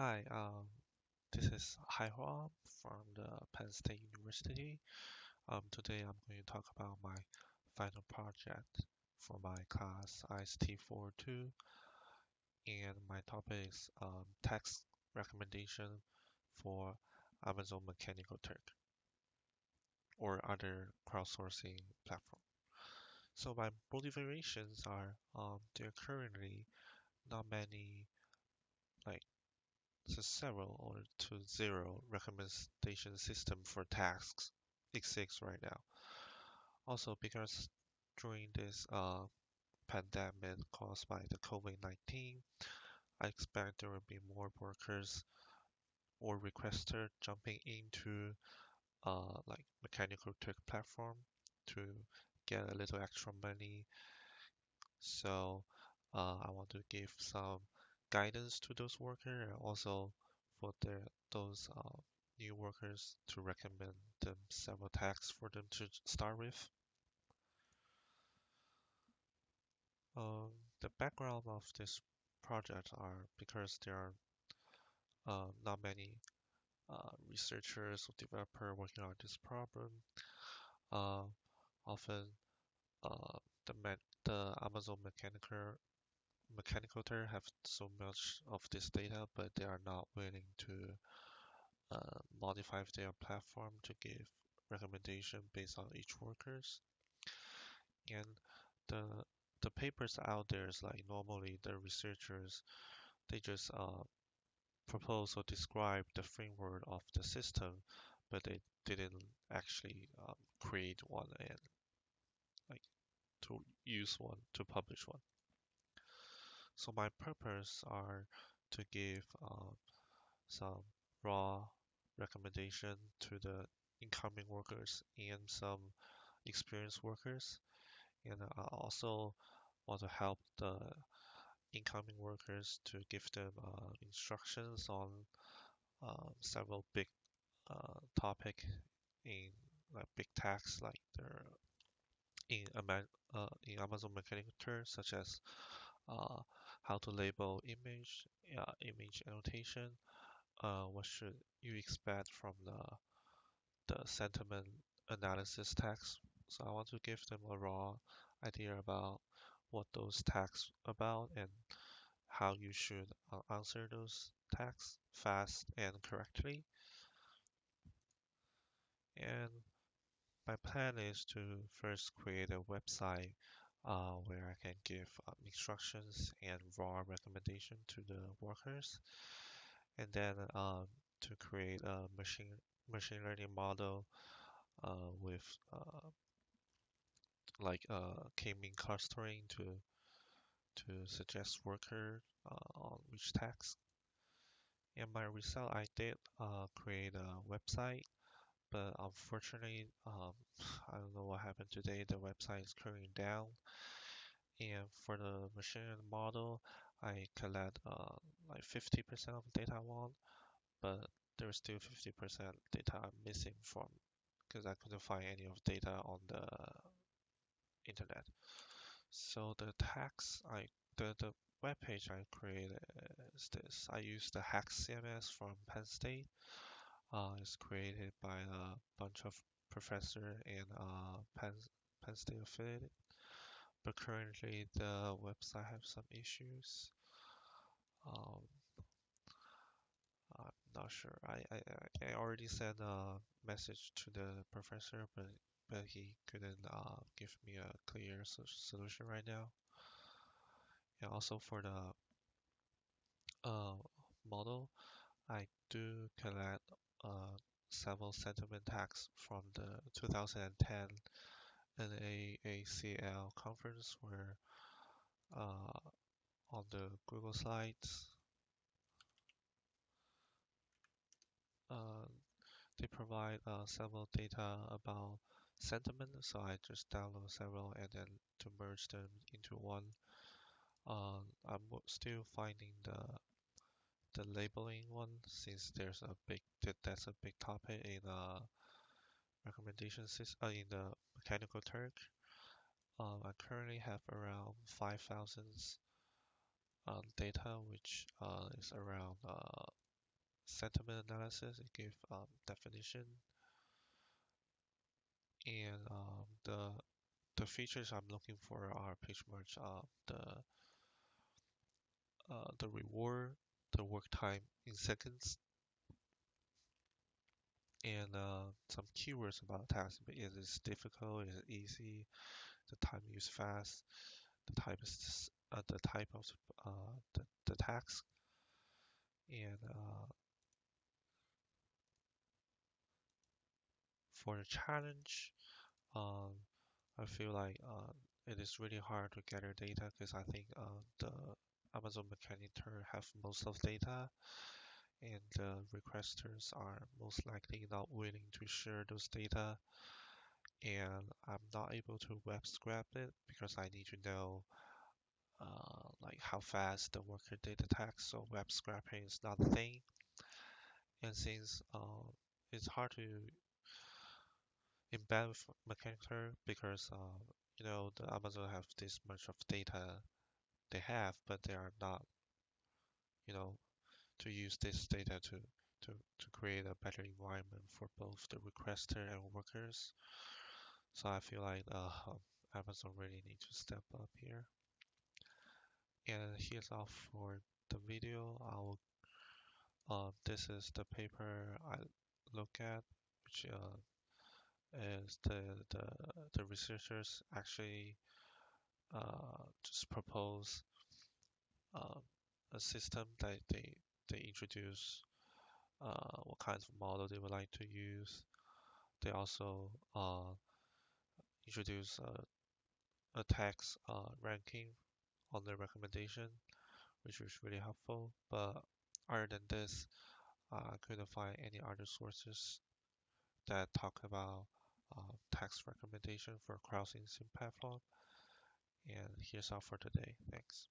Hi, this is Haihua from the Penn State University. Today I'm going to talk about my final project for my class IST42, and my topic is text recommendation for Amazon Mechanical Turk or other crowdsourcing platform. So my motivations are there are currently not many like several or to zero recommendation system for tasks exists right now. Also, because during this pandemic caused by the COVID-19, I expect there will be more workers or requester jumping into like Mechanical Turk platform to get a little extra money. So I want to give some guidance to those workers and also for those new workers to recommend them several tasks for them to start with. Um, the background of this project are because there are not many researchers or developer working on this problem. Uh, Often, uh, the Amazon Mechanical Turk have so much of this data, but they are not willing to modify their platform to give recommendation based on each workers. And the the papers out there is like normally the researchers they just propose or describe the framework of the system, but they didn't actually create one and like to use one to publish one. So my purpose are to give some raw recommendation to the incoming workers and some experienced workers, and I also want to help the incoming workers to give them instructions on several big topic in like big tags like there in Amazon Mechanical Turk, such as uh, how to label image annotation, what should you expect from the sentiment analysis tags. So I want to give them a raw idea about what those tags about and how you should answer those tags fast and correctly. And my plan is to first create a website where I can give instructions and raw recommendation to the workers, and then to create a machine learning model with k-mean clustering to suggest worker on which task. And my result, I did create a website, but unfortunately, I don't know what happened today. The website is currently down. And for the machine learning model, I collect like 50% of the data I want, but there's still 50% data I'm missing from because I couldn't find any of data on the internet. So the web page I created is this. I use the Hex CMS from Penn State. It's created by a bunch of professor and Penn State affiliated. But currently the website have some issues. Um, I'm not sure. I already sent a message to the professor, but he couldn't give me a clear solution right now. And also for the uh, model, I do collect several sentiment tags from the 2010 NAACL conference where uh, on the Google Slides uh, they provide several data about sentiment, so I just download several and then to merge them into one. I'm still finding the labeling one since there's a that's a big topic in recommendation system in the Mechanical Turk. I currently have around 5,000 data, which is around sentiment analysis. It gives definition, and the features I'm looking for are pretty much the reward, the work time in seconds, and some keywords about task. Is it difficult? Is it easy? The time used fast. The type of the task, and for the challenge, um, I feel like it is really hard to gather data because I think the Amazon Mechanitor have most of data, and the requesters are most likely not willing to share those data, and I'm not able to web scrap it because I need to know like how fast the worker did the task, so web scraping is not a thing. And since it's hard to embed with Mechanical because the Amazon have this much of data they have, but they are not you know to use this data to create a better environment for both the requester and workers. So I feel like Amazon really need to step up here. And here's all for the video. This is the paper I look at, which is the the researchers actually just propose uh, a system that they introduce what kinds of model they would like to use. They also introduce a tax ranking on their recommendation, which was really helpful. But other than this, I couldn't find any other sources that talk about tax recommendation for crowdsourcing platform. And here's all for today. Thanks.